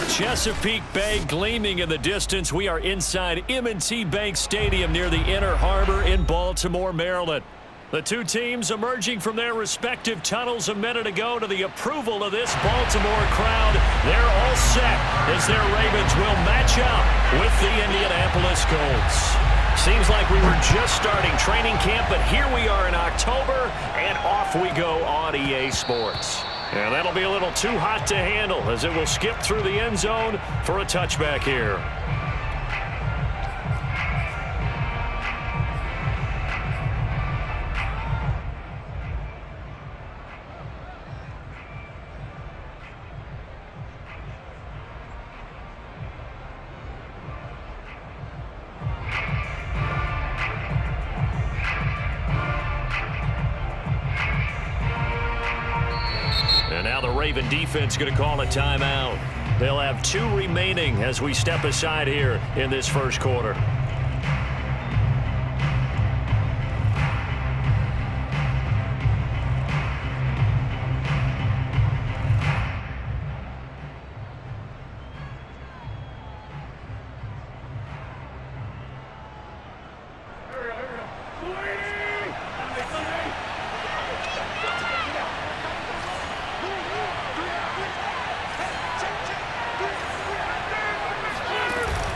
Chesapeake Bay gleaming in the distance, we are inside M&T Bank Stadium near the Inner Harbor in Baltimore, Maryland. The two teams emerging from their respective tunnels a minute ago to the approval of this Baltimore crowd. They're all set as their Ravens will match up with the Indianapolis Colts. Seems like we were just starting training camp, but here we are in October, and off we go on EA Sports. And that'll be a little too hot to handle as it will skip through the end zone for a touchback here. And now the Raven defense going to call a timeout. They'll have 2 remaining as we step aside here in this first quarter.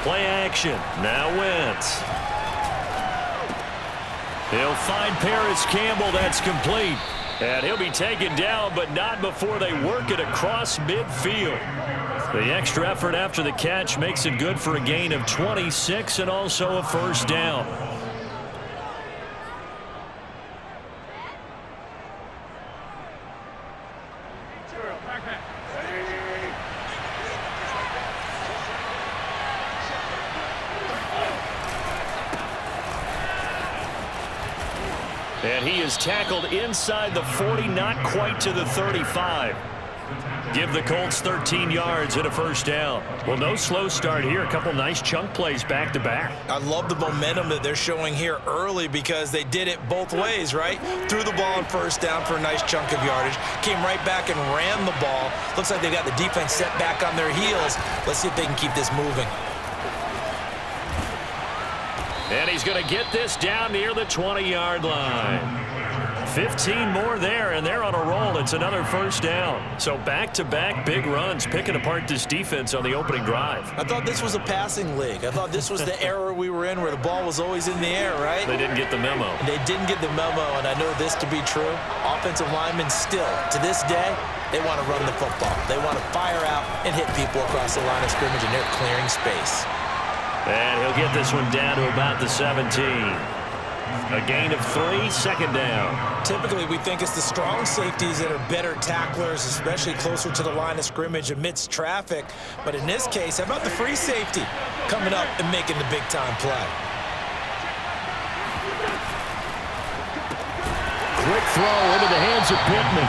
Play action. Now Wentz. He'll find Paris Campbell. That's complete. And he'll be taken down, but not before they work it across midfield. The extra effort after the catch makes it good for a gain of 26 and also a first down. And he is tackled inside the 40, not quite to the 35. Give the Colts 13 yards and a first down. Well, no slow start here. A couple nice chunk plays back-to-back. I love the momentum that they're showing here early because they did it both ways, right? Threw the ball on first down for a nice chunk of yardage. Came right back and ran the ball. Looks like they got the defense set back on their heels. Let's see if they can keep this moving. And he's going to get this down near the 20-yard line. 15 more there, and they're on a roll. It's another first down. So back-to-back big runs, picking apart this defense on the opening drive. I thought this was a passing league. I thought this was the era we were in where the ball was always in the air, right? They didn't get the memo. They didn't get the memo, and I know this to be true. Offensive linemen still, to this day, they want to run the football. They want to fire out and hit people across the line of scrimmage, and they're clearing space. And he'll get this one down to about the 17. A gain of 3, second down. Typically, we think it's the strong safeties that are better tacklers, especially closer to the line of scrimmage amidst traffic. But in this case, how about the free safety coming up and making the big-time play? Quick throw into the hands of Pittman.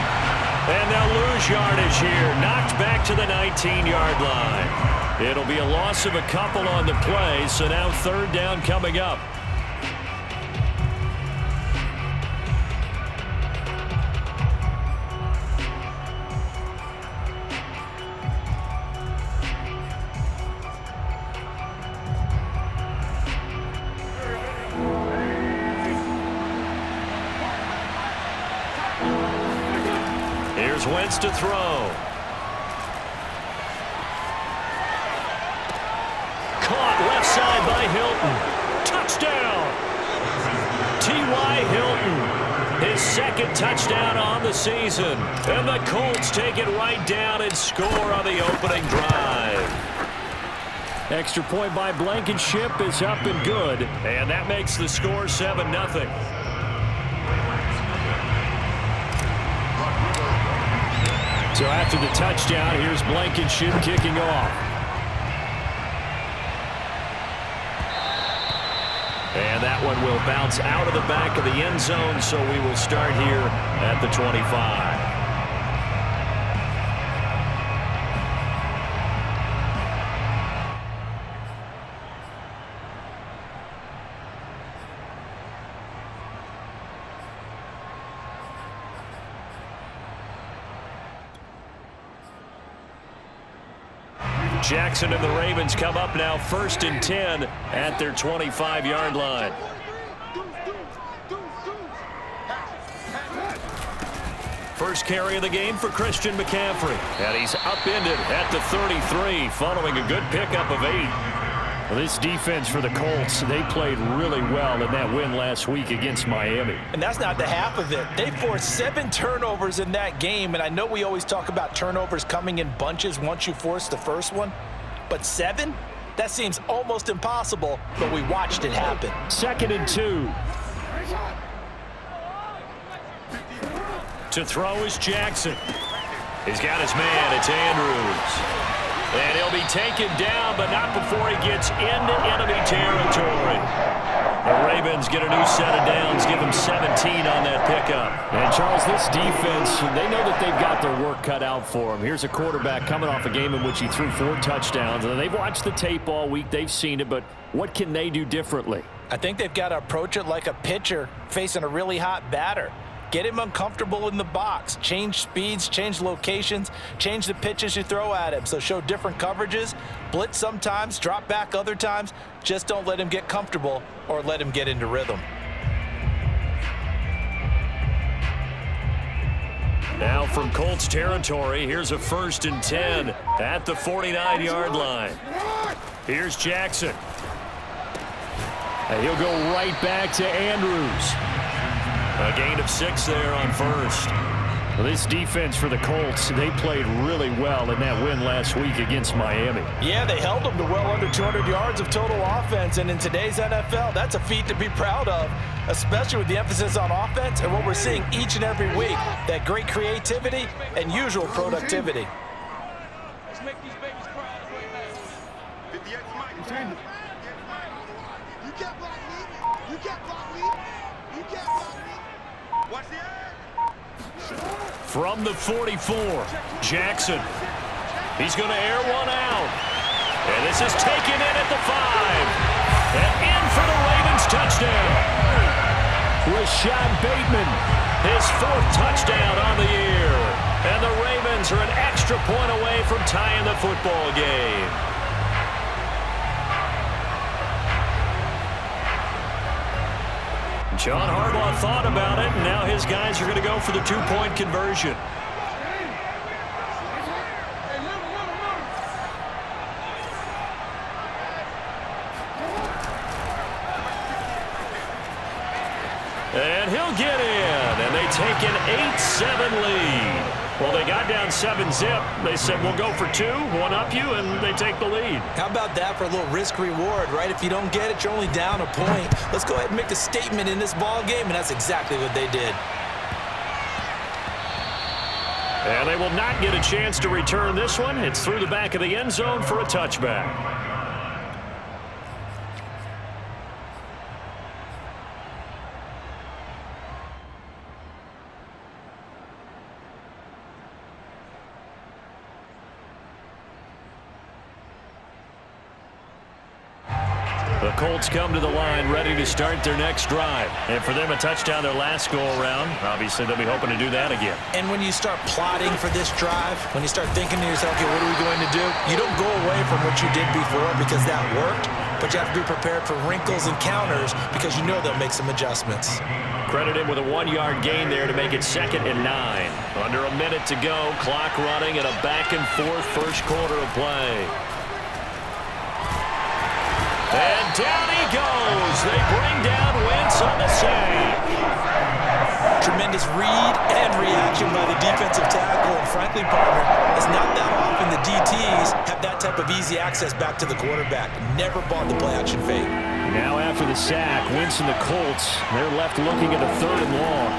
And they'll lose yardage here. Knocked back to the 19-yard line. It'll be a loss of a couple on the play, so now third down coming up. Here's Wentz to throw. Caught left side by Hilton. Touchdown! T.Y. Hilton. His second touchdown on the season. And the Colts take it right down and score on the opening drive. Extra point by Blankenship is up and good. And that makes the score 7-0. So after the touchdown, here's Blankenship kicking off. And that one will bounce out of the back of the end zone, so we will start here at the 25. Jackson and the Ravens come up now 1st and 10 at their 25-yard line. First carry of the game for Christian McCaffrey. And he's upended at the 33 following a good pickup of 8. Well, this defense for the Colts, they played really well in that win last week against Miami. And that's not the half of it. They forced 7 turnovers in that game, and I know we always talk about turnovers coming in bunches once you force the first one, but 7? That seems almost impossible, but we watched it happen. 2nd and 2. To throw is Jackson. He's got his man. It's Andrews. And he'll be taken down, but not before he gets into enemy territory. The Ravens get a new set of downs, give them 17 on that pickup. And, Charles, this defense, they know that they've got their work cut out for them. Here's a quarterback coming off a game in which he threw 4 touchdowns. And they've watched the tape all week. They've seen it, but what can they do differently? I think they've got to approach it like a pitcher facing a really hot batter. Get him uncomfortable in the box. Change speeds, change locations, change the pitches you throw at him. So show different coverages, blitz sometimes, drop back other times. Just don't let him get comfortable or let him get into rhythm. Now from Colts territory, here's a 1st and 10 at the 49-yard line. Here's Jackson. And he'll go right back to Andrews. A gain of 6 there on 1st. Well, this defense for the Colts, they played really well in that win last week against Miami. Yeah, they held them to well under 200 yards of total offense, and in today's NFL, that's a feat to be proud of, especially with the emphasis on offense and what we're seeing each and every week, that great creativity and usual productivity. Let's make these babies proud right now. 58 Mike. You can't block me. You can't block me. You can't block me. Watch the edge. From the 44, Jackson. He's going to air one out. And this is taken in at the 5. And in for the Ravens touchdown. Rashad Bateman. His 4th touchdown on the year. And the Ravens are an extra point away from tying the football game. John Harbaugh thought about it, and now his guys are going to go for the 2-point conversion. And he'll get in, and they take an 8-7 lead. Well, they got down 7-zip. They said, we'll go for 2, one-up you, and they take the lead. How about that for a little risk-reward, right? If you don't get it, you're only down a point. Let's go ahead and make a statement in this ball game, and that's exactly what they did. And they will not get a chance to return this one. It's through the back of the end zone for a touchback. The Colts come to the line ready to start their next drive. And for them, a touchdown their last go-around. Obviously, they'll be hoping to do that again. And when you start plotting for this drive, when you start thinking to yourself, okay, what are we going to do? You don't go away from what you did before because that worked, but you have to be prepared for wrinkles and counters because you know they'll make some adjustments. Credit him with a 1-yard gain there to make it 2nd and 9. Under a minute to go, clock running and a back-and-forth first quarter of play. And down he goes. They bring down Wentz on the sack. Tremendous read and reaction by the defensive tackle. And frankly, partner, it's not that often the DTs have that type of easy access back to the quarterback. Never bought the play-action fake. Now after the sack, Wentz and the Colts, they're left looking at a 3rd and long.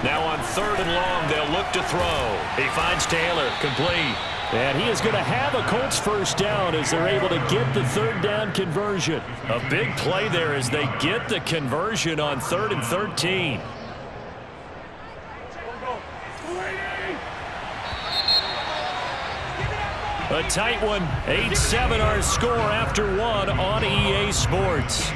Now on 3rd and long, they'll look to throw. He finds Taylor, complete. And he is going to have a Colts first down as they're able to get the 3rd down conversion. A big play there as they get the conversion on 3rd and 13. A tight one. 8-7 our score after 1 on EA Sports.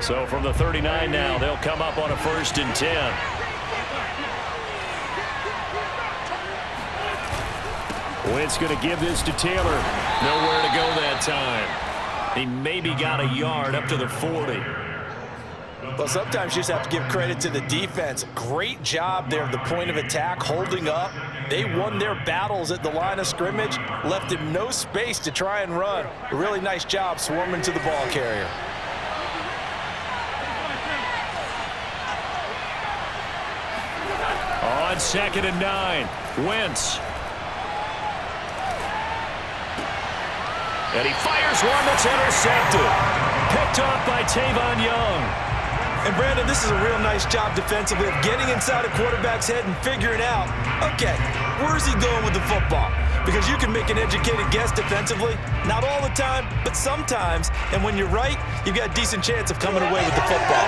So from the 39 now, they'll come up on a 1st and 10. Wentz going to give this to Taylor. Nowhere to go that time. He maybe got a yard up to the 40. Well, sometimes you just have to give credit to the defense. Great job there at the point of attack, holding up. They won their battles at the line of scrimmage, left him no space to try and run. A really nice job swarming to the ball carrier. On 2nd and 9, Wentz. And he fires one that's intercepted. Picked off by Tavon Young. And Brandon, this is a real nice job defensively of getting inside a quarterback's head and figuring out, okay, where's he going with the football? Because you can make an educated guess defensively, not all the time, but sometimes. And when you're right, you've got a decent chance of coming away with the football.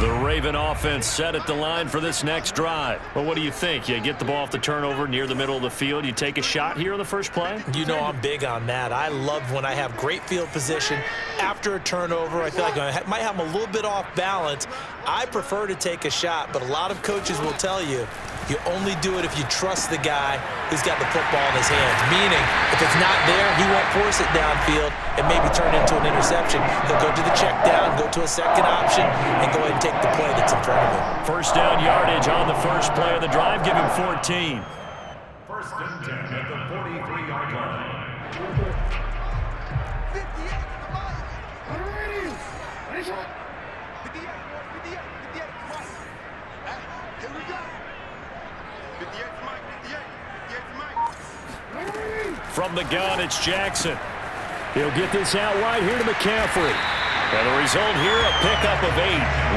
The Raven offense set at the line for this next drive. Well, what do you think? You get the ball off the turnover near the middle of the field. You take a shot here on the first play? You know I'm big on that. I love when I have great field position after a turnover. I feel like I might have them a little bit off balance. I prefer to take a shot, but a lot of coaches will tell you, you only do it if you trust the guy who's got the football in his hands. Meaning, if it's not there, he won't force it downfield and maybe turn it into an interception. He'll go to the check down, go to a second option, and go ahead and take the play that's in front of him. First down yardage on the first play of the drive. Give him 14. 1st and 10 at the 43-yard line. 58, Mike, 58, Mike. From the gun, it's Jackson. He'll get this out wide here to McCaffrey. And the result here, a pickup of 8.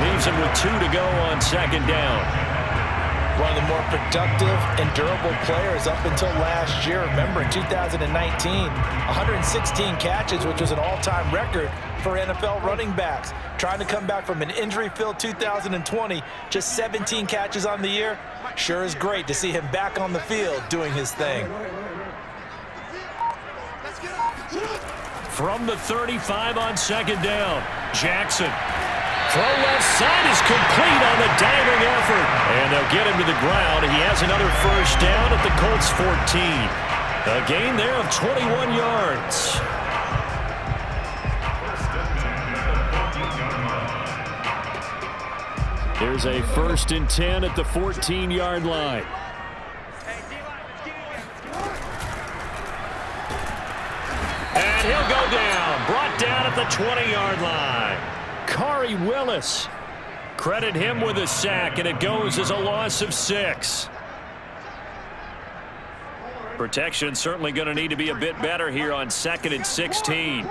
Leaves him with 2 to go on 2nd down. One of the more productive and durable players up until last year. Remember, in 2019, 116 catches, which was an all-time record for NFL running backs. Trying to come back from an injury-filled 2020, just 17 catches on the year. Sure is great to see him back on the field doing his thing. From the 35 on 2nd down, Jackson. Throw left side is complete on the diving effort. And they'll get him to the ground. He has another first down at the Colts 14. A gain there of 21 yards. Here's a 1st and 10 at the 14-yard line. And he'll go down. Brought down at the 20-yard line. Khari Willis. Credit him with a sack, and it goes as a loss of 6. Protection certainly going to need to be a bit better here on 2nd and 16.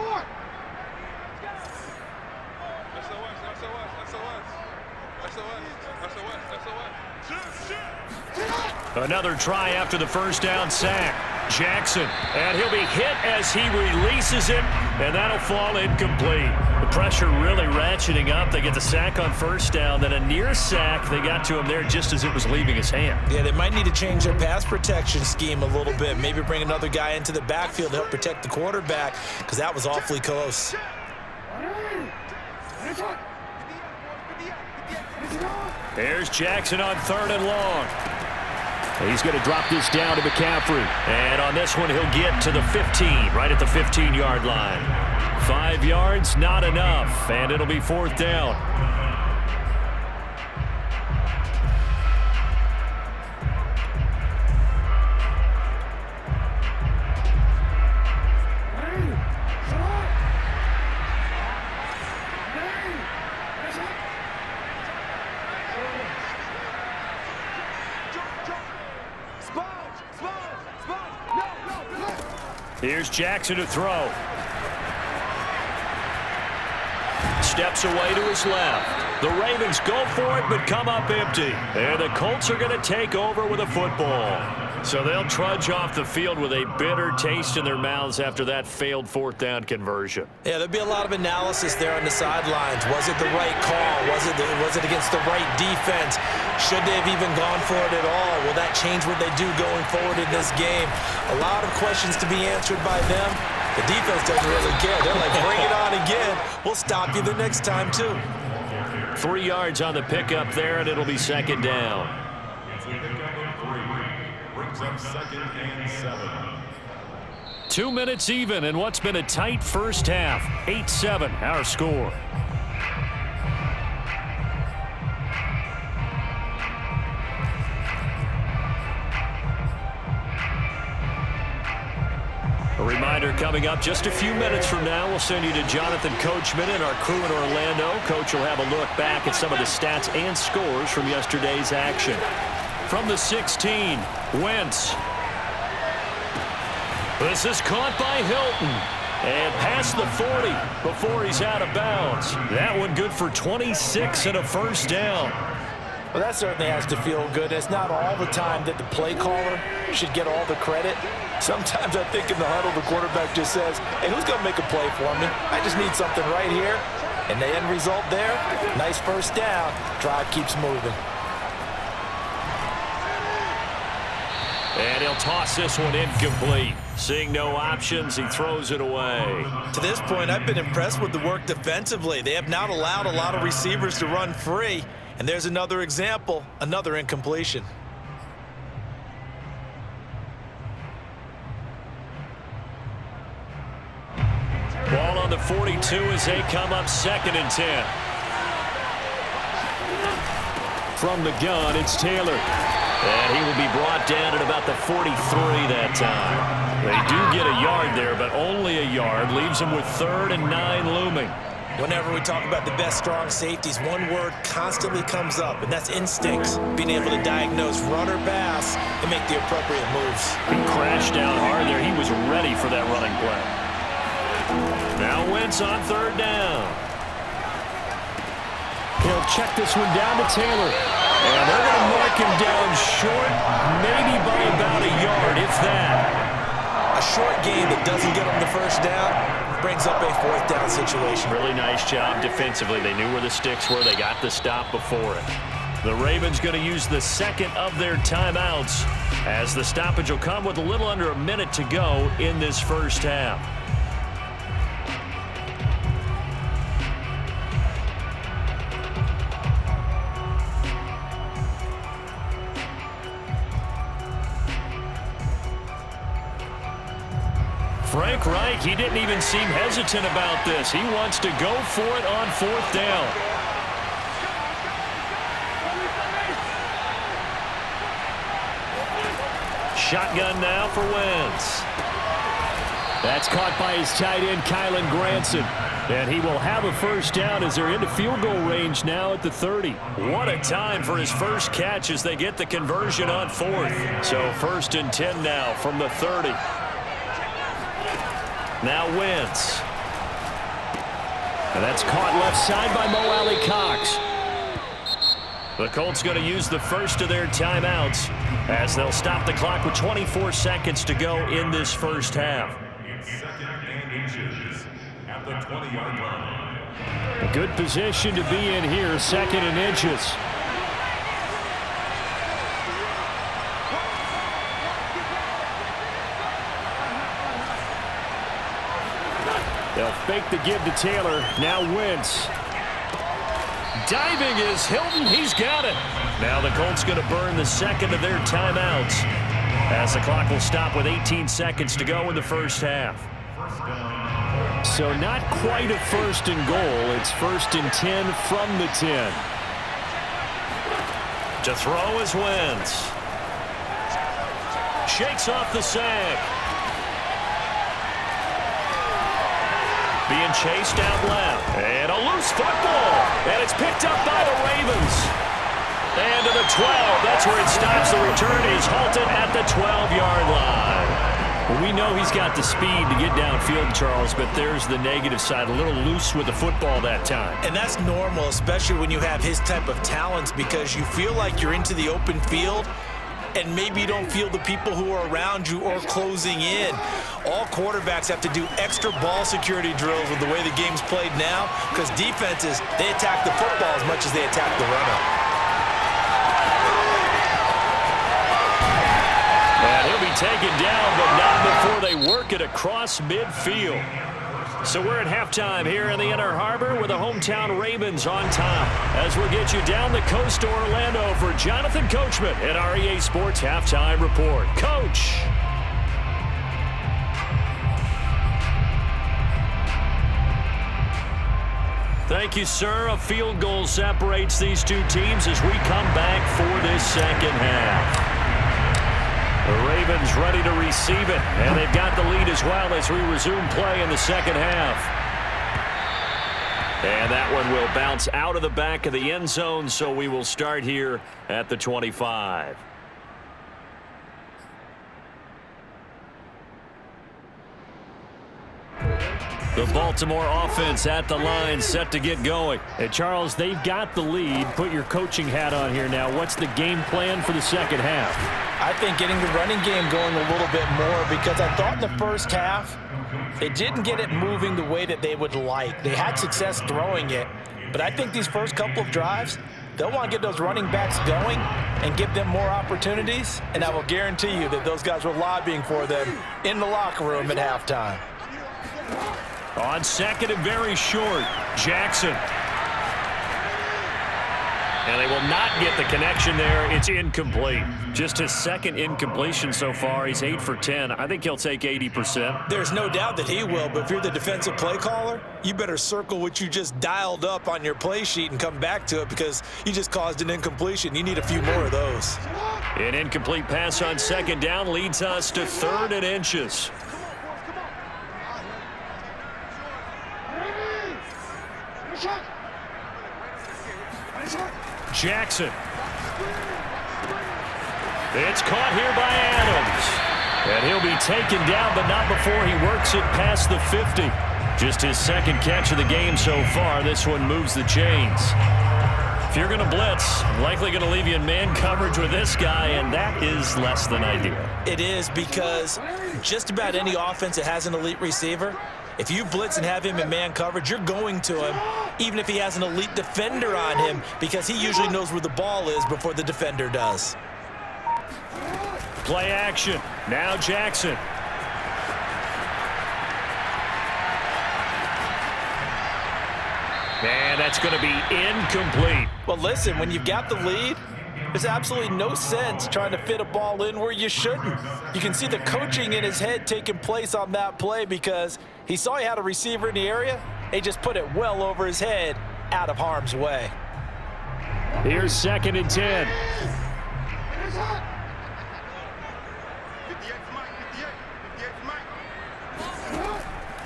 Another try after the first down sack. Jackson, and he'll be hit as he releases it, and that'll fall incomplete. The pressure really ratcheting up. They get the sack on first down, then a near sack. They got to him there just as it was leaving his hand. Yeah, they might need to change their pass protection scheme a little bit. Maybe bring another guy into the backfield to help protect the quarterback, because that was awfully close. Here's Jackson on 3rd and long. He's going to drop this down to McCaffrey. And on this one, he'll get to the 15, right at the 15-yard line. 5 yards, not enough, and it'll be 4th down. Here's Jackson to throw. Steps away to his left. The Ravens go for it, but come up empty. And the Colts are going to take over with a football. So they'll trudge off the field with a bitter taste in their mouths after that failed 4th down conversion. Yeah, there'll be a lot of analysis there on the sidelines. Was it the right call? Was it against the right defense? Should they have even gone for it at all? Will that change what they do going forward in this game? A lot of questions to be answered by them. The defense doesn't really care. They're like, bring it on again. We'll stop you the next time, too. 3 yards on the pickup there, and it'll be second down. It's a pickup of 3. Brings up 2nd and 7. 2 minutes even in what's been a tight first half. 8-7, our score. A reminder coming up just a few minutes from now, we'll send you to Jonathan Coachman and our crew in Orlando. Coach will have a look back at some of the stats and scores from yesterday's action. From the 16, Wentz. This is caught by Hilton. And past the 40 before he's out of bounds. That one good for 26 and a first down. Well, that certainly has to feel good. It's not all the time that the play caller should get all the credit. Sometimes I think in the huddle, the quarterback just says, hey, who's going to make a play for me? I just need something right here. And the end result there, nice first down. Drive keeps moving. And he'll toss this one incomplete. Seeing no options, he throws it away. To this point, I've been impressed with the work defensively. They have not allowed a lot of receivers to run free. And there's another example, another incompletion. Ball on the 42 as they come up 2nd and 10. From the gun, it's Taylor. And he will be brought down at about the 43 that time. They do get a yard there, but only a yard. Leaves them with 3rd and 9 looming. Whenever we talk about the best strong safeties, one word constantly comes up, and that's instincts. Being able to diagnose run or pass and make the appropriate moves. He crashed down hard there. He was ready for that running play. Now Wentz on 3rd down. He'll check this one down to Taylor. And they're going to mark him down short, maybe by about a yard, if that. A short gain that doesn't get them the first down brings up a 4th down situation. Really nice job defensively. They knew where the sticks were. They got the stop before it. The Ravens going to use the 2nd of their timeouts as the stoppage will come with a little under a minute to go in this first half. Frank Reich, he didn't even seem hesitant about this. He wants to go for it on 4th down. Shotgun now for Wentz. That's caught by his tight end, Kylen Granson. And he will have a first down as they're into field goal range now at the 30. What a time for his first catch as they get the conversion on 4th. So 1st and 10 now from the 30. Now Wentz. And that's caught left side by Mo Alley-Cox. The Colts going to use the first of their timeouts as they'll stop the clock with 24 seconds to go in this first half. It's 2nd and inches at the 20-yard line. A good position to be in here, 2nd and inches. They'll fake the give to Taylor. Now Wentz. Diving is Hilton. He's got it. Now the Colts going to burn the 2nd of their timeouts as the clock will stop with 18 seconds to go in the first half. So not quite a 1st and goal. It's 1st and 10 from the 10. To throw is Wentz. Shakes off the sack. Being chased out left. And a loose football. And it's picked up by the Ravens. And to the 12. That's where it stops. The return is halted at the 12-yard line. Well, we know he's got the speed to get downfield, Charles, but there's the negative side. A little loose with the football that time. And that's normal, especially when you have his type of talents, because you feel like you're into the open field and maybe you don't feel the people who are around you or closing in. All quarterbacks have to do extra ball security drills with the way the game's played now, because defenses, they attack the football as much as they attack the run-up. And he'll be taken down, but not before they work it across midfield. So we're at halftime here in the Inner Harbor with the hometown Ravens on top. As we'll get you down the coast to Orlando for Jonathan Coachman at our EA Sports Halftime Report. Coach. Thank you, sir. A field goal separates these two teams as we come back for this second half. The Ravens ready to receive it, and they've got the lead as well as we resume play in the second half. And that one will bounce out of the back of the end zone, so we will start here at the 25. The Baltimore offense at the line, set to get going. Hey, Charles, they've got the lead. Put your coaching hat on here now. What's the game plan for the second half? I think getting the running game going a little bit more, because I thought in the first half they didn't get it moving the way that they would like. They had success throwing it, but I think these first couple of drives, they'll want to get those running backs going and give them more opportunities, and I will guarantee you that those guys were lobbying for them in the locker room at halftime. On second and very short, Jackson. And they will not get the connection there. It's incomplete. Just his second incompletion so far. He's 8 for 10. I think he'll take 80%. There's no doubt that he will, but if you're the defensive play caller, you better circle what you just dialed up on your play sheet and come back to it, because you just caused an incompletion. You need a few more of those. An incomplete pass on second down leads us to 3rd and inches. Jackson. It's caught here by Adams. And he'll be taken down, but not before he works it past the 50. Just his second catch of the game so far. This one moves the chains. If you're going to blitz, likely going to leave you in man coverage with this guy, and that is less than ideal. It is, because just about any offense that has an elite receiver, if you blitz and have him in man coverage, you're going to him, even if he has an elite defender on him, because he usually knows where the ball is before the defender does. Play action. Now Jackson. And that's going to be incomplete. Well, listen, when you've got the lead, there's absolutely no sense trying to fit a ball in where you shouldn't. You can see the coaching in his head taking place on that play, because he saw he had a receiver in the area. He just put it well over his head, out of harm's way. Here's 2nd and 10.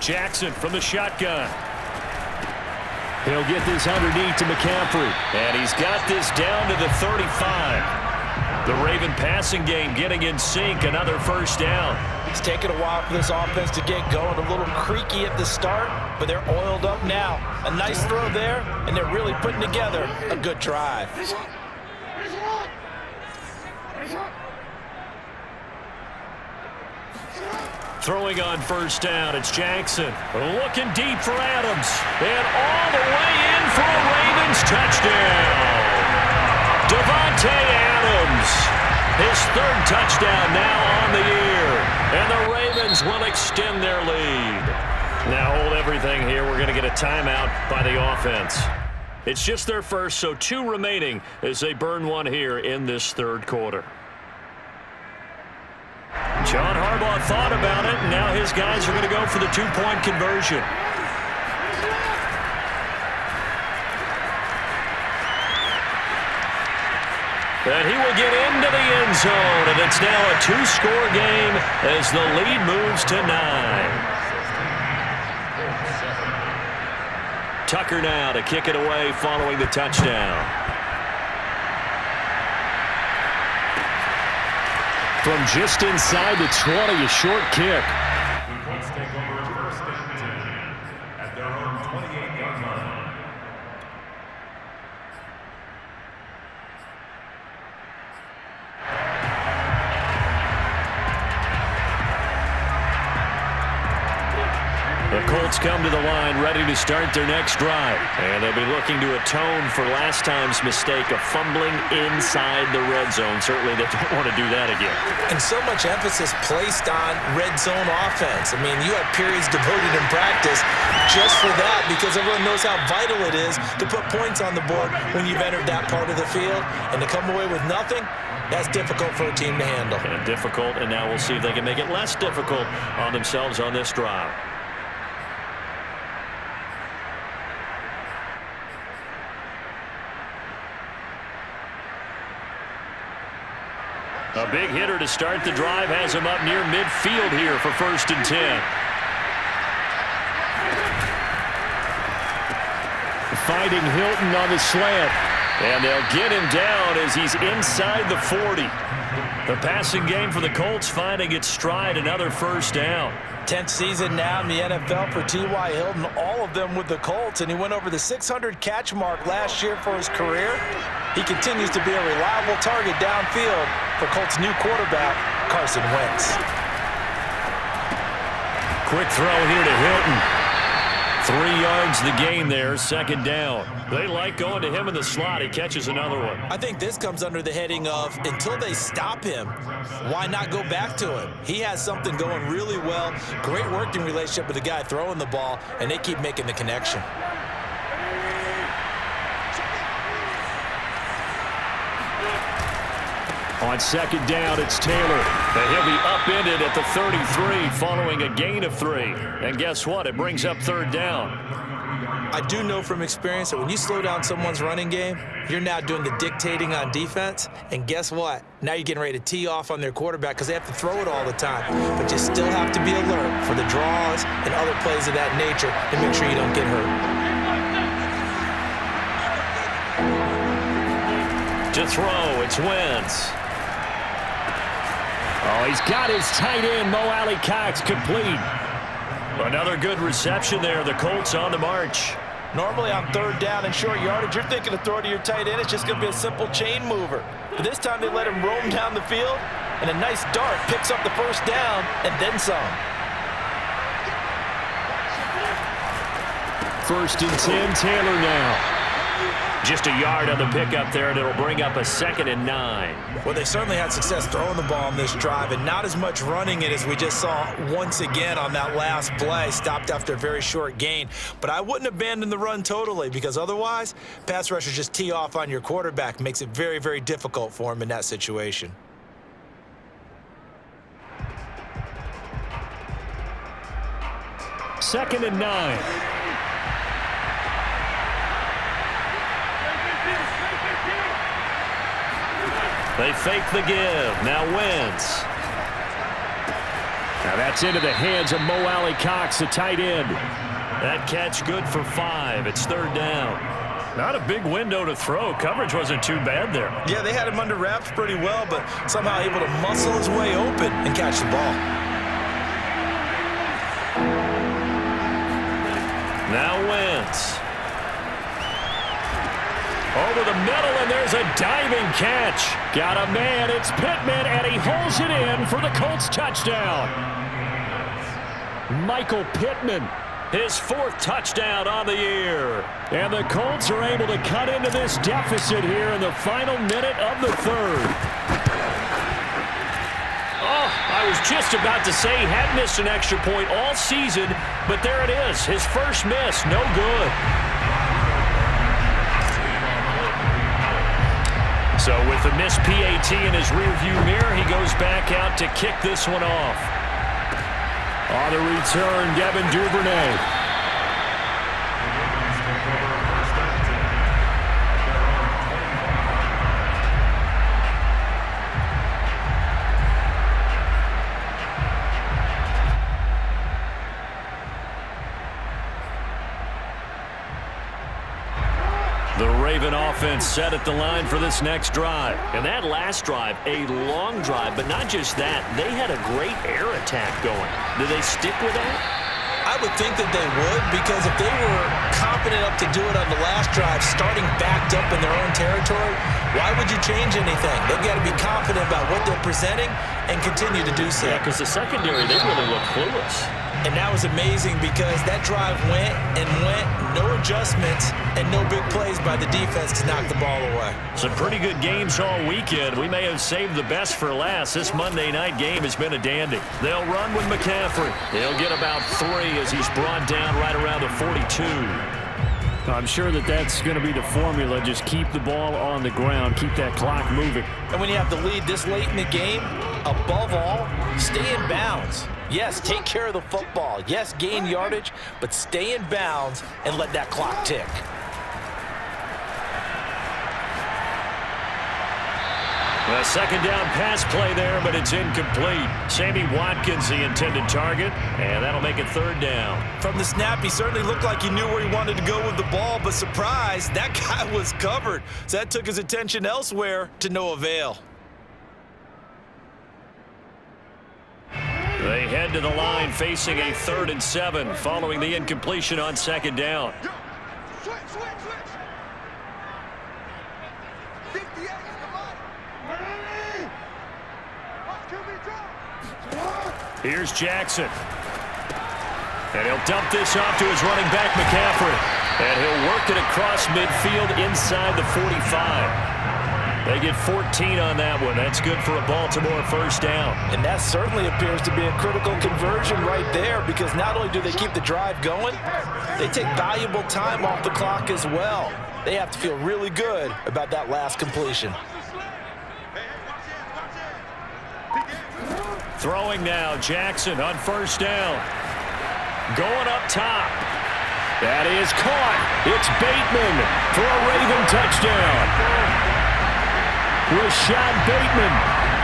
Jackson from the shotgun. He'll get this underneath to McCaffrey. And he's got this down to the 35. The Raven passing game getting in sync. Another first down. It's taken a while for this offense to get going. A little creaky at the start, but they're oiled up now. A nice throw there, and they're really putting together a good drive. Throwing on first down, it's Jackson. Looking deep for Adams. And all the way in for a Ravens touchdown. Davante Adams. His 3rd touchdown now on the year. And the Ravens will extend their lead. Now hold everything here. We're going to get a timeout by the offense. It's just their first, so 2 remaining as they burn one here in this 3rd quarter. John Harbaugh thought about it, and now his guys are going to go for the 2-point conversion. And he will get into the end zone, and it's now a 2-score game as the lead moves to 9. Tucker now to kick it away following the touchdown. From just inside the 20, a short kick. The Colts take over 1st and 10 at their own 28-yard line. The Colts come to the line ready to start their next drive. And they'll be looking to atone for last time's mistake of fumbling inside the red zone. Certainly they don't want to do that again. And so much emphasis placed on red zone offense. I mean, you have periods devoted in practice just for that because everyone knows how vital it is to put points on the board when you've entered that part of the field. And to come away with nothing, that's difficult for a team to handle. And difficult, and now we'll see if they can make it less difficult on themselves on this drive. A big hitter to start the drive has him up near midfield here for 1st and 10. Finding Hilton on the slant. And they'll get him down as he's inside the 40. The passing game for the Colts finding its stride, another 1st down. 10th season now in the NFL for T.Y. Hilton, all of them with the Colts, and he went over the 600 catch mark last year for his career. He continues to be a reliable target downfield for Colts' new quarterback, Carson Wentz. Quick throw here to Hilton. 3 yards the gain there, 2nd down. They like going to him in the slot. He catches another one. I think this comes under the heading of until they stop him, why not go back to him? He has something going really well, great working relationship with the guy throwing the ball, and they keep making the connection. On 2nd down, it's Taylor. And he'll be upended at the 33 following a gain of 3. And guess what? It brings up 3rd down. I do know from experience that when you slow down someone's running game, you're now doing the dictating on defense. And guess what? Now you're getting ready to tee off on their quarterback because they have to throw it all the time. But you still have to be alert for the draws and other plays of that nature to make sure you don't get hurt. To throw, it's Wentz. Oh, he's got his tight end, Mo Alley-Cox, complete. Another good reception there. The Colts on the march. Normally on 3rd down and short yardage, you're thinking of throwing to your tight end. It's just going to be a simple chain mover. But this time they let him roam down the field, and a nice dart picks up the 1st down and then some. 1st and 10, Taylor now. Just a yard on the pickup there, and it'll bring up a 2nd and 9. Well, they certainly had success throwing the ball on this drive, and not as much running it as we just saw once again on that last play, stopped after a very short gain. But I wouldn't abandon the run totally, because otherwise, pass rushers just tee off on your quarterback. Makes it very, very difficult for him in that situation. Second and 9. They fake the give. Now Wentz. Now that's into the hands of Mo Alley-Cox, the tight end. That catch good for 5. It's 3rd down. Not a big window to throw. Coverage wasn't too bad there. Yeah, they had him under wraps pretty well, but somehow able to muscle his way open and catch the ball. Now Wentz. Over the middle, and there's a diving catch. Got a man, it's Pittman, and he holds it in for the Colts touchdown. Michael Pittman, his 4th touchdown on the year. And the Colts are able to cut into this deficit here in the final minute of the 3rd. Oh, I was just about to say he had missed an extra point all season, but there it is, his first miss, no good. So with the missed PAT in his rearview mirror, he goes back out to kick this one off. On the return, Devin Duvernay. The Raven offense set at the line for this next drive. And that last drive, a long drive, but not just that. They had a great air attack going. Do they stick with that? I would think that they would, because if they were confident enough to do it on the last drive, starting backed up in their own territory, why would you change anything? They've got to be confident about what they're presenting and continue to do so. Yeah, because the secondary, they really look clueless. And that was amazing because that drive went and went, no adjustments, and no big plays by the defense to knock the ball away. Some pretty good games all weekend. We may have saved the best for last. This Monday night game has been a dandy. They'll run with McCaffrey. He'll get about 3 as he's brought down right around the 42. I'm sure that's going to be the formula. Just keep the ball on the ground, keep that clock moving. And when you have the lead this late in the game, above all, stay in bounds. Yes, take care of the football. Yes, gain yardage, but stay in bounds and let that clock tick. A second down pass play there, but it's incomplete. Sammy Watkins, the intended target, and that'll make it 3rd down. From the snap, he certainly looked like he knew where he wanted to go with the ball, but surprise, that guy was covered. So that took his attention elsewhere to no avail. They head to the line facing a 3rd and 7 following the incompletion on 2nd down. Yo, switch. 58, come on. Watch QB drop. Here's Jackson. And he'll dump this off to his running back, McCaffrey. And he'll work it across midfield inside the 45. They get 14 on that one. That's good for a Baltimore 1st down. And that certainly appears to be a critical conversion right there because not only do they keep the drive going, they take valuable time off the clock as well. They have to feel really good about that last completion. Throwing now, Jackson on 1st down. Going up top. That is caught. It's Bateman for a Raven touchdown. Rashad Bateman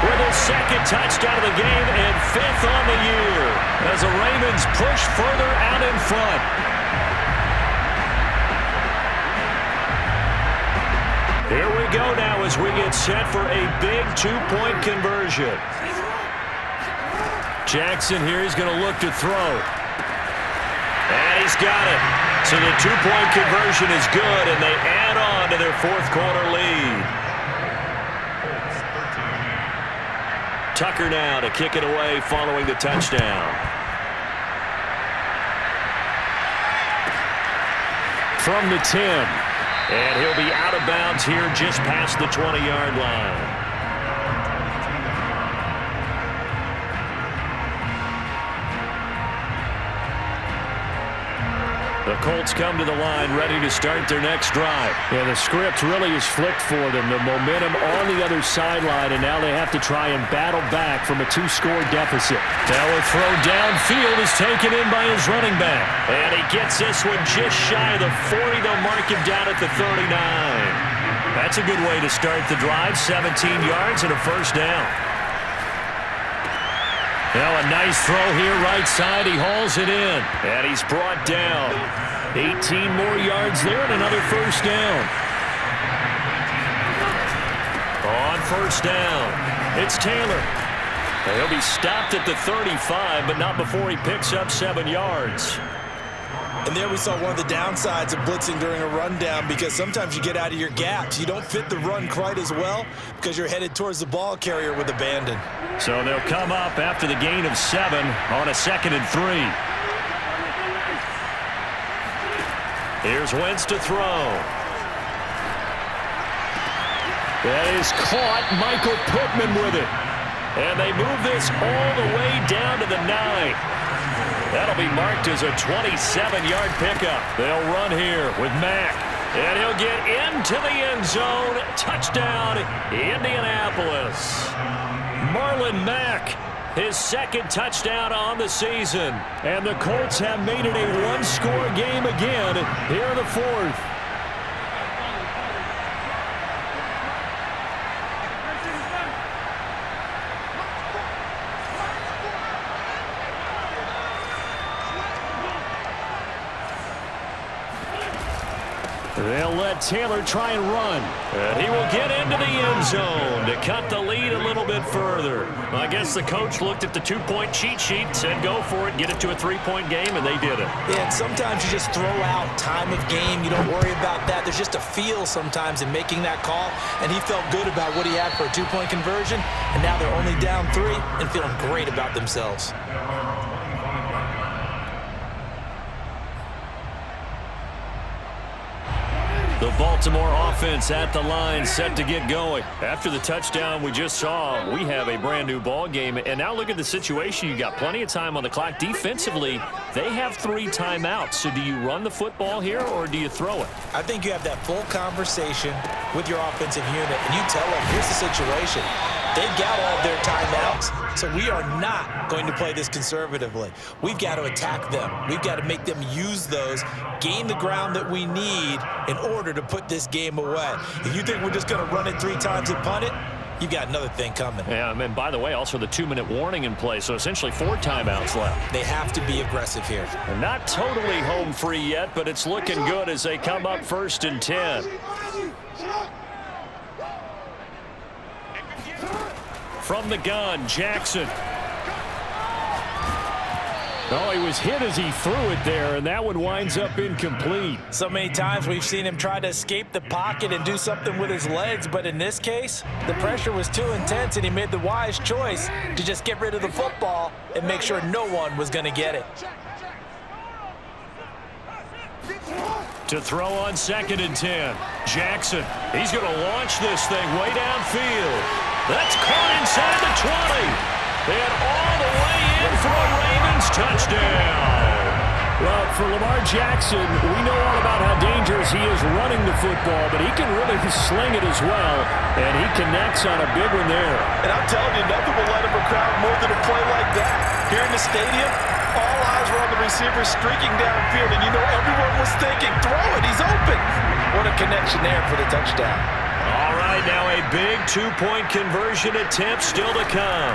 with his 2nd touchdown of the game and 5th on the year as the Ravens push further out in front. Here we go now as we get set for a big 2-point conversion. Jackson here is going to look to throw. And he's got it. So the 2-point conversion is good, and they add on to their 4th quarter lead. Tucker now to kick it away following the touchdown. From the 10. And he'll be out of bounds here just past the 20-yard line. The Colts come to the line ready to start their next drive. Yeah, the script really is flipped for them. The momentum on the other sideline, and now they have to try and battle back from a 2-score deficit. Now a throw downfield is taken in by his running back. And he gets this one just shy of the 40. They'll mark him down at the 39. That's a good way to start the drive. 17 yards and a 1st down. Now a nice throw here right side. He hauls it in. And he's brought down. 18 more yards there and another 1st down. On 1st down, it's Taylor. And he'll be stopped at the 35, but not before he picks up 7 yards. And there we saw one of the downsides of blitzing during a rundown because sometimes you get out of your gaps. You don't fit the run quite as well because you're headed towards the ball carrier with abandon. So they'll come up after the gain of 7 on a 2nd and 3. Here's Wentz to throw. That is caught. Michael Pittman with it. And they move this all the way down to the 9. That'll be marked as a 27-yard pickup. They'll run here with Mack. And he'll get into the end zone. Touchdown, Indianapolis. Marlon Mack, his 2nd touchdown on the season. And the Colts have made it a 1-score game again here in the 4th. They'll let Taylor try and run. And he will get into the end zone to cut the lead a little bit further. I guess the coach looked at the 2-point cheat sheet, said go for it, get it to a 3-point game, and they did it. Yeah, and sometimes you just throw out time of game. You don't worry about that. There's just a feel sometimes in making that call, and he felt good about what he had for a 2-point conversion, and now they're only down 3 and feeling great about themselves. The Baltimore offense at the line, set to get going. After the touchdown we just saw, we have a brand new ball game. And now look at the situation. You got plenty of time on the clock. Defensively, they have 3 timeouts. So do you run the football here or do you throw it? I think you have that full conversation with your offensive unit, and you tell them, here's the situation. They've got all their timeouts, so we are not going to play this conservatively. We've got to attack them. We've got to make them use those, gain the ground that we need in order to put this game away. If you think we're just going to run it 3 times and punt it, you've got another thing coming. Yeah, and by the way, also the 2-minute warning in play, so essentially 4 timeouts left. They have to be aggressive here. And not totally home free yet, but it's looking good as they come up 1st and 10. From the gun, Jackson. Oh, he was hit as he threw it there, and that one winds up incomplete. So many times we've seen him try to escape the pocket and do something with his legs, but in this case, the pressure was too intense, and he made the wise choice to just get rid of the football and make sure no one was going to get it. To throw on 2nd and 10. Jackson, he's going to launch this thing way downfield. That's caught inside the 20. And all the way in for a Ravens touchdown. Well, for Lamar Jackson, we know all about how dangerous he is running the football, but he can really sling it as well, and he connects on a big one there. And I'm telling you, nothing will let him a crowd more than a play like that. Here in the stadium, all eyes were on the receiver streaking downfield, and you know everyone was thinking, throw it, he's open. What a connection there for the touchdown. All right, now a big 2-point conversion attempt still to come.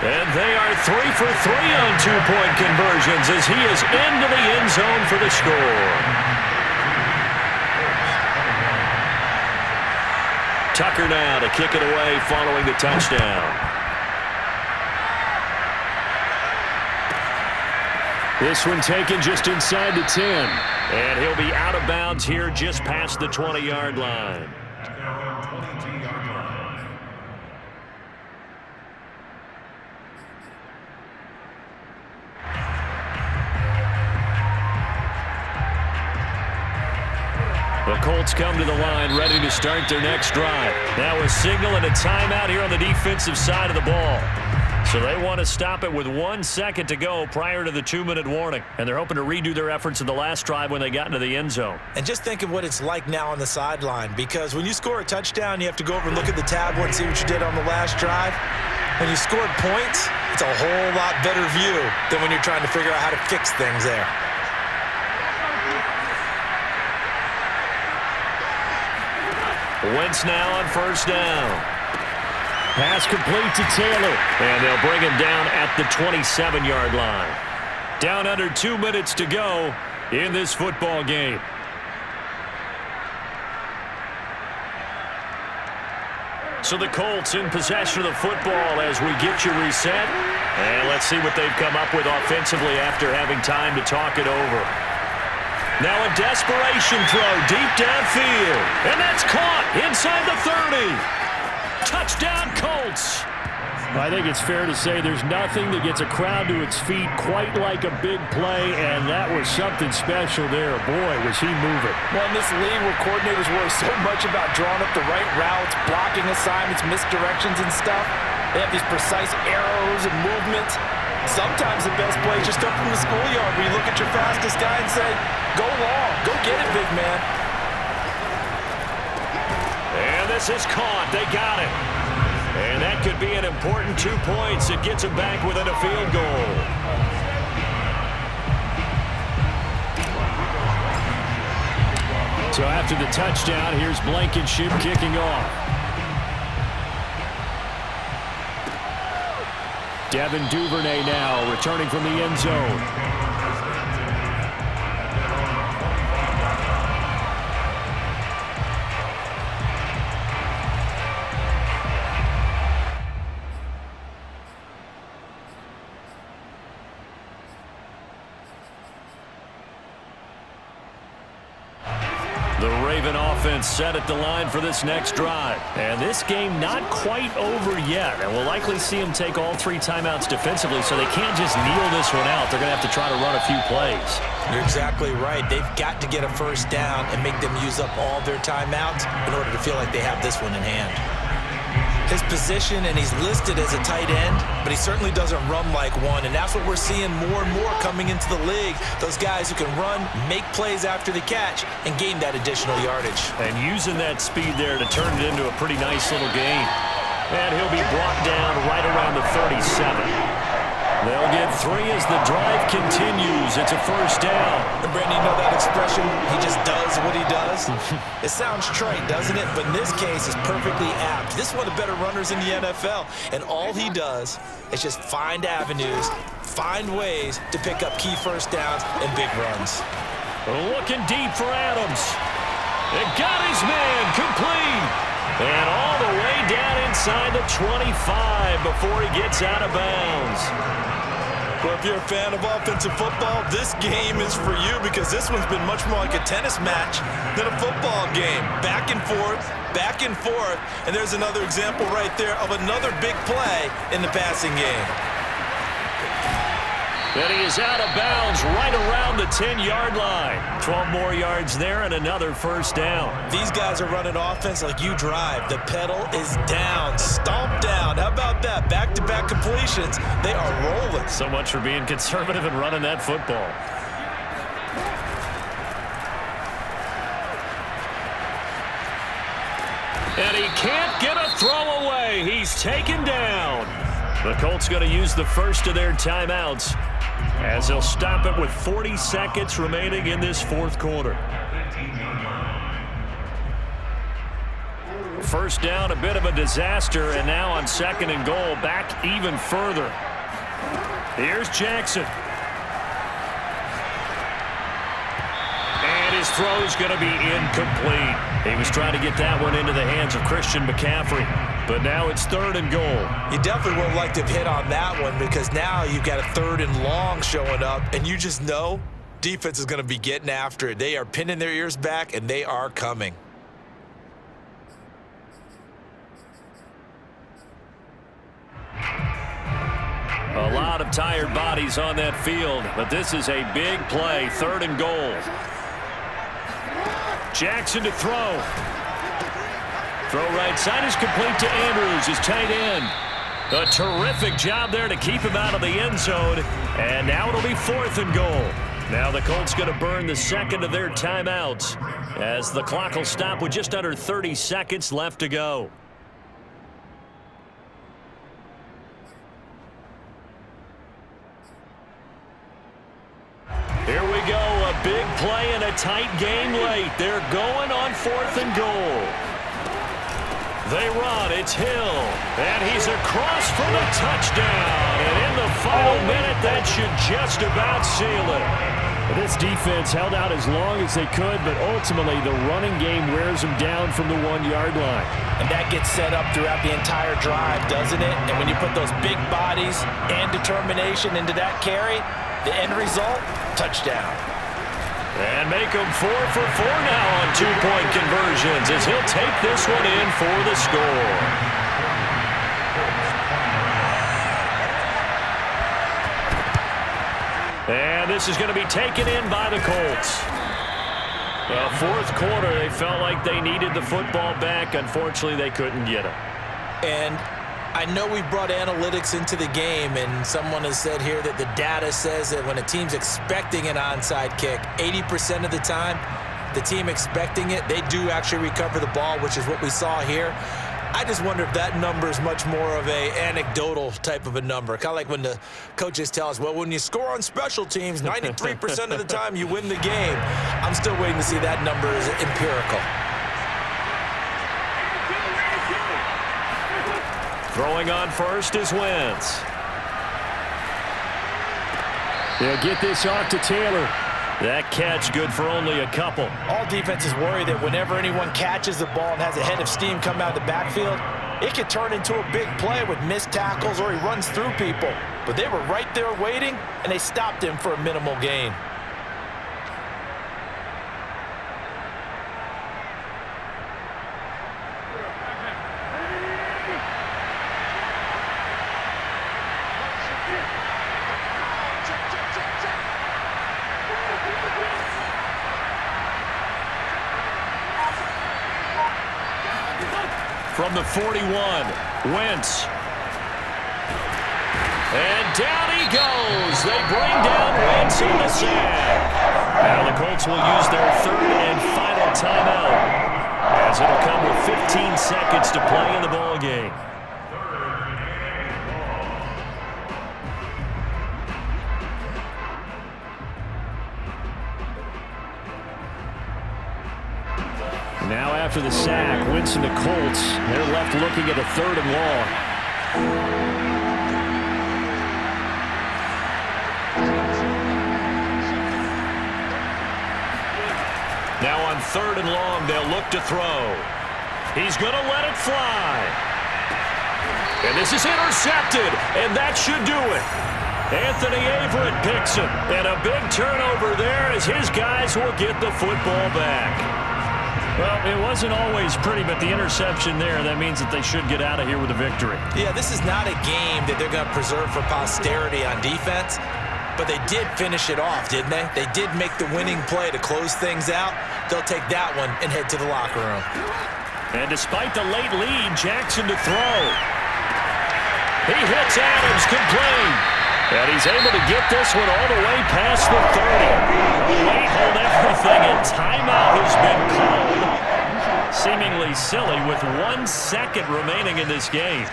And they are 3 for 3 on 2-point conversions as he is into the end zone for the score. Tucker now to kick it away following the touchdown. This one taken just inside the 10. And he'll be out of bounds here just past the 20-yard line. At their own 22-yard line. The Colts come to the line ready to start their next drive. Now a signal and a timeout here on the defensive side of the ball. So they want to stop it with 1 second to go prior to the 2-minute warning. And they're hoping to redo their efforts in the last drive when they got into the end zone. And just think of what it's like now on the sideline, because when you score a touchdown, you have to go over and look at the tablet and see what you did on the last drive. When you scored points, it's a whole lot better view than when you're trying to figure out how to fix things there. Wentz now on 1st down. Pass complete to Taylor. And they'll bring him down at the 27-yard line. Down under 2 minutes to go in this football game. So the Colts in possession of the football as we get you reset. And let's see what they've come up with offensively after having time to talk it over. Now a desperation throw deep downfield. And that's caught inside the 30. Touchdown, Colts. I think it's fair to say there's nothing that gets a crowd to its feet quite like a big play, and that was something special there. Boy, was he moving. Well, in this league where coordinators worry so much about drawing up the right routes, blocking assignments, misdirections and stuff, they have these precise arrows and movements. Sometimes the best play is just up from the schoolyard where you look at your fastest guy and say, go long, go get it, big man. And this is caught. They got it. And that could be an important 2 points. It gets them back within a field goal. So after the touchdown, here's Blankenship kicking off. Devin Duvernay now returning from the end zone. The Raven offense set at the line for this next drive. And this game not quite over yet. And we'll likely see them take all 3 timeouts defensively, so they can't just kneel this one out. They're going to have to try to run a few plays. You're exactly right. They've got to get a first down and make them use up all their timeouts in order to feel like they have this one in hand. His position, and he's listed as a tight end, but he certainly doesn't run like one, and that's what we're seeing more and more coming into the league. Those guys who can run, make plays after the catch, and gain that additional yardage. And using that speed there to turn it into a pretty nice little gain. And he'll be brought down right around the 37. They'll get 3 as the drive continues. It's a first down. And Brandon, you know that expression? He just does what he does. It sounds trite, doesn't it? But in this case, it's perfectly apt. This is one of the better runners in the NFL. And all he does is just find avenues, find ways to pick up key first downs and big runs. Looking deep for Adams. It got his man complete. And all the way down inside the 25 before he gets out of bounds. Well, if you're a fan of offensive football, this game is for you because this one's been much more like a tennis match than a football game. Back and forth, and there's another example right there of another big play in the passing game. And he is out of bounds right around the 10-yard line. 12 more yards there and another first down. These guys are running offense like you drive. The pedal is down, stomp down. How about that? Back-to-back completions. They are rolling. So much for being conservative and running that football. And he can't get a throw away. He's taken down. The Colts going to use the first of their timeouts as they'll stop it with 40 seconds remaining in this fourth quarter. First down, a bit of a disaster, and now on 2nd and goal, back even further. Here's Jackson. And his throw's going to be incomplete. He was trying to get that one into the hands of Christian McCaffrey. But now it's 3rd and goal. You definitely would like to have hit on that one because now you've got a 3rd and long showing up, and you just know defense is going to be getting after it. They are pinning their ears back, and they are coming. A lot of tired bodies on that field, but this is a big play. 3rd and goal. Jackson to throw. Throw right side is complete to Andrews, his tight end. A terrific job there to keep him out of the end zone. And now it'll be 4th and goal. Now the Colts going to burn the 2nd of their timeouts as the clock will stop with just under 30 seconds left to go. Here we go, a big play and a tight game late. They're going on 4th and goal. They run, it's Hill, and he's across for the touchdown. And in the final minute, that should just about seal it. This defense held out as long as they could, but ultimately the running game wears them down from the 1-yard line. And that gets set up throughout the entire drive, doesn't it? And when you put those big bodies and determination into that carry, the end result, touchdown. And make them 4 for 4 now on 2-point conversions as he'll take this one in for the score. And this is going to be taken in by the Colts. Well, 4th quarter, they felt like they needed the football back. Unfortunately, they couldn't get it. And I know we brought analytics into the game, and someone has said here that the data says that when a team's expecting an onside kick, 80% of the time, the team expecting it, they do actually recover the ball, which is what we saw here. I just wonder if that number is much more of a anecdotal type of a number. Kind of like when the coaches tell us, well, when you score on special teams, 93% of the time you win the game. I'm still waiting to see that number is empirical. Throwing on first is Wentz. They'll get this off to Taylor. That catch good for only a couple. All defenses worry that whenever anyone catches the ball and has a head of steam come out of the backfield, it could turn into a big play with missed tackles or he runs through people. But they were right there waiting, and they stopped him for a minimal gain. from the 41. Wentz. And down he goes. They bring down Wentz on the sack. Now the Colts will use their third and final timeout, as it'll come with 15 seconds to play in the ball game. Now after the sack, Wentz and the Colts, they're left looking at a 3rd and long. Now on 3rd and long, they'll look to throw. He's going to let it fly. And this is intercepted, and that should do it. Anthony Averett picks him, and a big turnover there as his guys will get the football back. Well, it wasn't always pretty, but the interception there, that means that they should get out of here with a victory. Yeah, this is not a game that they're going to preserve for posterity on defense, but they did finish it off, didn't they? They did make the winning play to close things out. They'll take that one and head to the locker room. And despite the late lead, Jackson to throw. He hits Adams complete. And he's able to get this one all the way past the 30. Away hold everything, and timeout has been called. Seemingly silly with 1 second remaining in this game.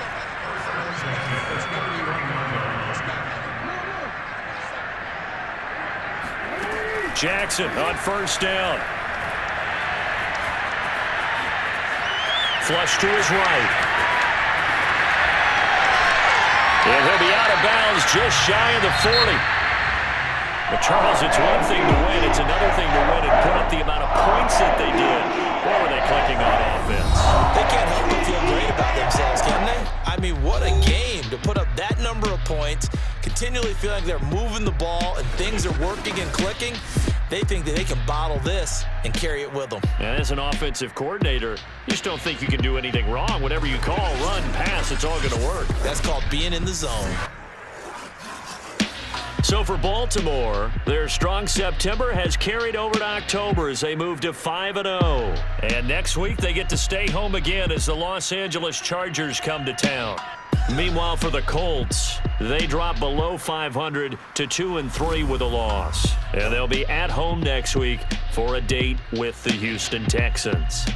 Jackson on 1st down. Flush to his right. And he'll be out of bounds just shy of the 40. But, Charles, it's one thing to win. It's another thing to win and put up the amount of points that they did. Boy, were they clicking on offense. They can't help but feel great about themselves, can they? I mean, what a game to put up that number of points, continually feeling like they're moving the ball and things are working and clicking. They think that they can bottle this and carry it with them. And as an offensive coordinator, you just don't think you can do anything wrong. Whatever you call, run, pass, it's all going to work. That's called being in the zone. So for Baltimore, their strong September has carried over to October as they move to 5-0. And next week, they get to stay home again as the Los Angeles Chargers come to town. Meanwhile, for the Colts, they drop below 500 to 2-3 with a loss. And they'll be at home next week for a date with the Houston Texans.